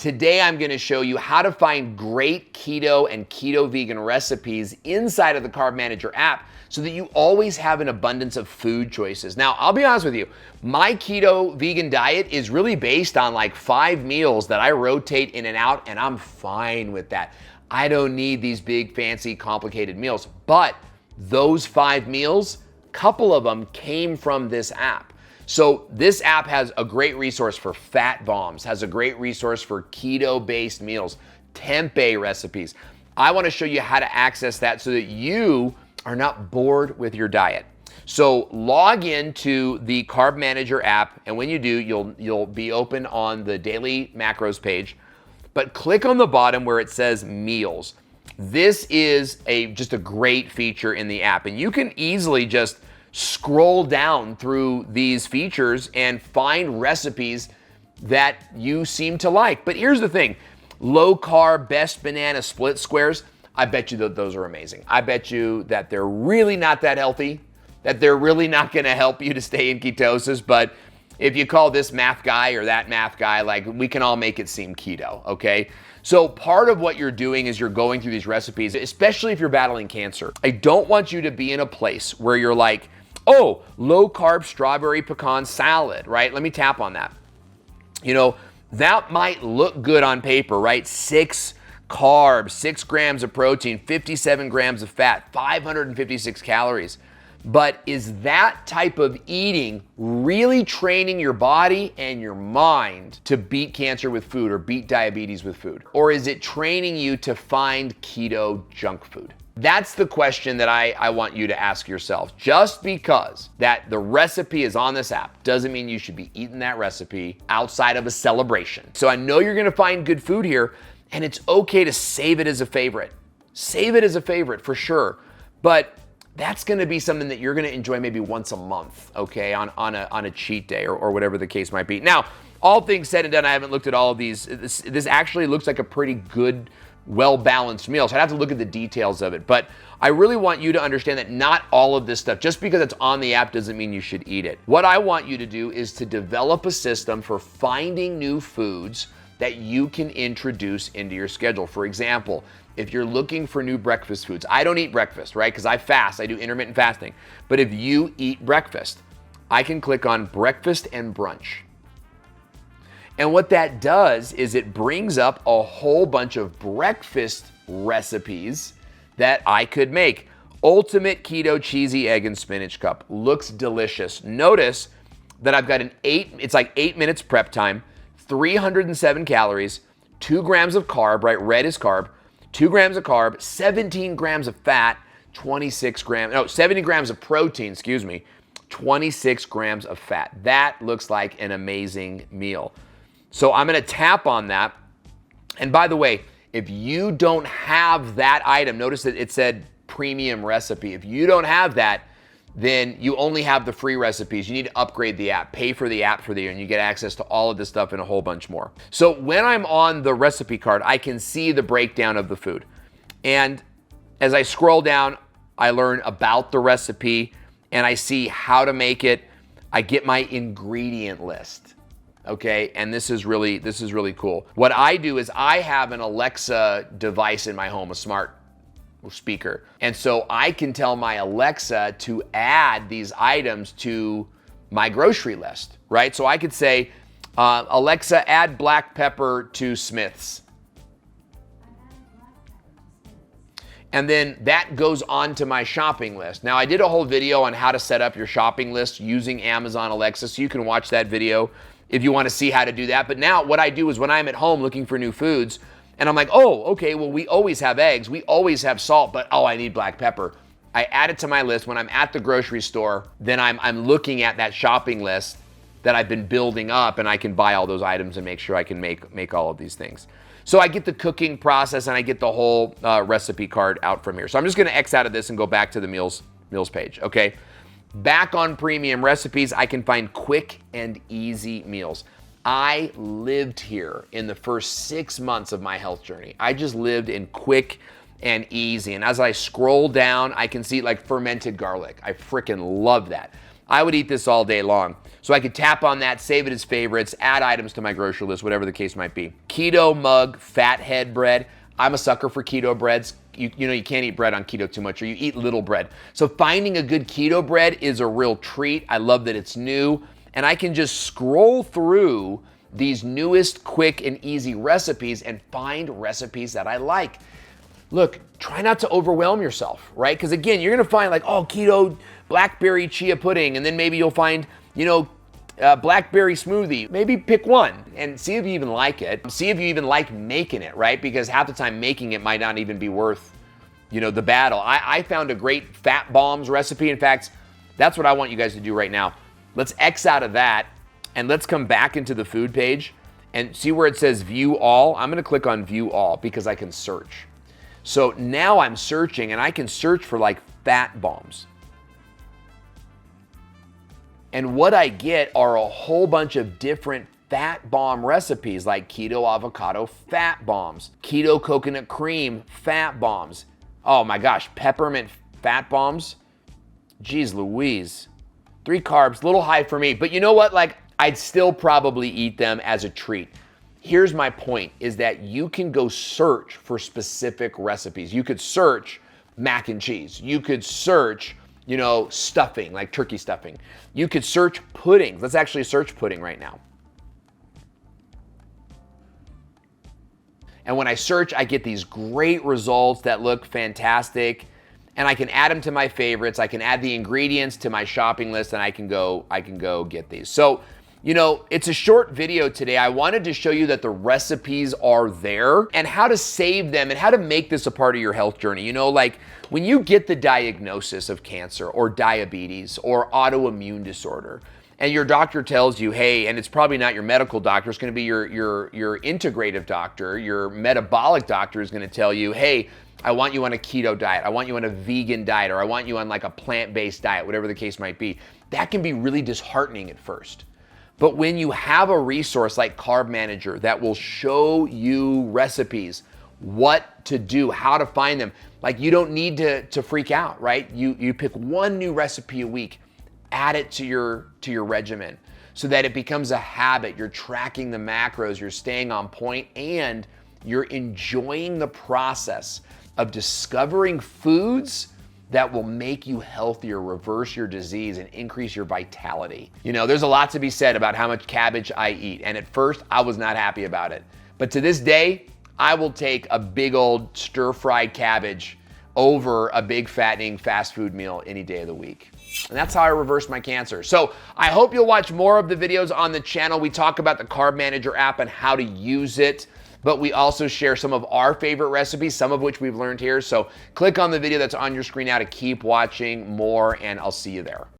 Today I'm going to show you how to find great keto and keto vegan recipes inside of the Carb Manager app so that you always have an abundance of food choices. Now, I'll be honest with you, my keto vegan diet is really based on like 5 meals that I rotate in and out, and I'm fine with that. I don't need these big, fancy, complicated meals. But those 5 meals, a couple of them came from this app. So this app has a great resource for fat bombs, has a great resource for keto-based meals, tempeh recipes. I want to show you how to access that so that you are not bored with your diet. So log into the Carb Manager app, and when you do, you'll be open on the daily macros page. But click on the bottom where it says meals. This is just a great feature in the app, and you can easily just scroll down through these features and find recipes that you seem to like. But here's the thing, low carb best banana split squares, I bet you that those are amazing. I bet you that they're really not that healthy, that they're really not gonna help you to stay in ketosis, but if you call this math guy or that math guy, like, we can all make it seem keto, okay? So part of what you're doing is you're going through these recipes, especially if you're battling cancer. I don't want you to be in a place where you're like, oh, low carb strawberry pecan salad, right? Let me tap on that. You know, that might look good on paper, right? 6 carbs, 6 grams of protein, 57 grams of fat, 556 calories. But is that type of eating really training your body and your mind to beat cancer with food or beat diabetes with food? Or is it training you to find keto junk food? That's the question that I want you to ask yourself. Just because that the recipe is on this app doesn't mean you should be eating that recipe outside of a celebration. So I know you're gonna find good food here, and it's okay to save it as a favorite. Save it as a favorite for sure. But that's gonna be something that you're gonna enjoy maybe once a month, okay, on a cheat day or whatever the case might be. Now, all things said and done, I haven't looked at all of these. This actually looks like a pretty good, well-balanced meal, so I'd have to look at the details of it. But I really want you to understand that not all of this stuff, just because it's on the app doesn't mean you should eat it. What I want you to do is to develop a system for finding new foods that you can introduce into your schedule. For example, if you're looking for new breakfast foods, I don't eat breakfast, right? Because I fast, I do intermittent fasting. But if you eat breakfast, I can click on breakfast and brunch. And what that does is it brings up a whole bunch of breakfast recipes that I could make. Ultimate keto cheesy egg and spinach cup. Looks delicious. Notice that I've got it's like 8 minutes prep time, 307 calories, 2 grams of carb, right? Red is carb, 2 grams of carb, 17 grams of fat, 70 grams of protein, 26 grams of fat. That looks like an amazing meal. So I'm gonna tap on that. And by the way, if you don't have that item, notice that it said premium recipe. If you don't have that, then you only have the free recipes. You need to upgrade the app, pay for the app for the year, and you get access to all of this stuff and a whole bunch more. So when I'm on the recipe card, I can see the breakdown of the food. And as I scroll down, I learn about the recipe and I see how to make it. I get my ingredient list. Okay, and this is really cool. What I do is I have an Alexa device in my home, a smart speaker. And so I can tell my Alexa to add these items to my grocery list, right? So I could say, Alexa, add black pepper to Smith's. And then that goes onto my shopping list. Now, I did a whole video on how to set up your shopping list using Amazon Alexa, so you can watch that video if you want to see how to do that. But now what I do is when I'm at home looking for new foods, and I'm like, oh, okay, well, we always have eggs, we always have salt, but oh, I need black pepper. I add it to my list. When I'm at the grocery store, then I'm looking at that shopping list that I've been building up, and I can buy all those items and make sure I can make all of these things. So I get the cooking process and I get the whole recipe card out from here. So I'm just gonna X out of this and go back to the meals page, okay? Back on premium recipes, I can find quick and easy meals. I lived here in the first 6 months of my health journey. I just lived in quick and easy. And as I scroll down, I can see like fermented garlic. I freaking love that. I would eat this all day long. So I could tap on that, save it as favorites, add items to my grocery list, whatever the case might be. Keto mug fathead bread. I'm a sucker for keto breads. You know, you can't eat bread on keto too much, or you eat little bread. So finding a good keto bread is a real treat. I love that it's new, and I can just scroll through these newest, quick, and easy recipes and find recipes that I like. Look, try not to overwhelm yourself, right? Because again, you're gonna find like, oh, keto blackberry chia pudding, and then maybe you'll find, you know, blackberry smoothie. Maybe pick one and see if you even like it. See if you even like making it, right? Because half the time making it might not even be worth, you know, the battle. I found a great fat bombs recipe. In fact, that's what I want you guys to do right now. Let's X out of that and let's come back into the food page and see where it says view all. I'm gonna click on view all because I can search. So now I'm searching and I can search for like fat bombs. And what I get are a whole bunch of different fat bomb recipes like keto avocado fat bombs, keto coconut cream fat bombs. Oh my gosh, peppermint fat bombs. Jeez Louise. 3 carbs, a little high for me. But you know what? Like, I'd still probably eat them as a treat. Here's my point, is that you can go search for specific recipes. You could search mac and cheese. You could search, you know, stuffing, like turkey stuffing. You could search puddings. Let's actually search pudding right now. And when I search, I get these great results that look fantastic. And I can add them to my favorites. I can add the ingredients to my shopping list, and I can go get these. So, you know, it's a short video today. I wanted to show you that the recipes are there and how to save them and how to make this a part of your health journey. You know, like when you get the diagnosis of cancer or diabetes or autoimmune disorder, and your doctor tells you, hey, and it's probably not your medical doctor, it's gonna be your integrative doctor, your metabolic doctor is gonna tell you, hey, I want you on a keto diet, I want you on a vegan diet, or I want you on like a plant-based diet, whatever the case might be. That can be really disheartening at first. But when you have a resource like Carb Manager that will show you recipes, what to do, how to find them, like you don't need to freak out, right? You pick one new recipe a week, add it to your regimen so that it becomes a habit. You're tracking the macros, you're staying on point, and you're enjoying the process of discovering foods that will make you healthier, reverse your disease, and increase your vitality. You know, there's a lot to be said about how much cabbage I eat, and at first I was not happy about it. But to this day, I will take a big old stir-fried cabbage over a big fattening fast food meal any day of the week. And that's how I reversed my cancer. So I hope you'll watch more of the videos on the channel. We talk about the Carb Manager app and how to use it, but we also share some of our favorite recipes, some of which we've learned here. So click on the video that's on your screen now to keep watching more, and I'll see you there.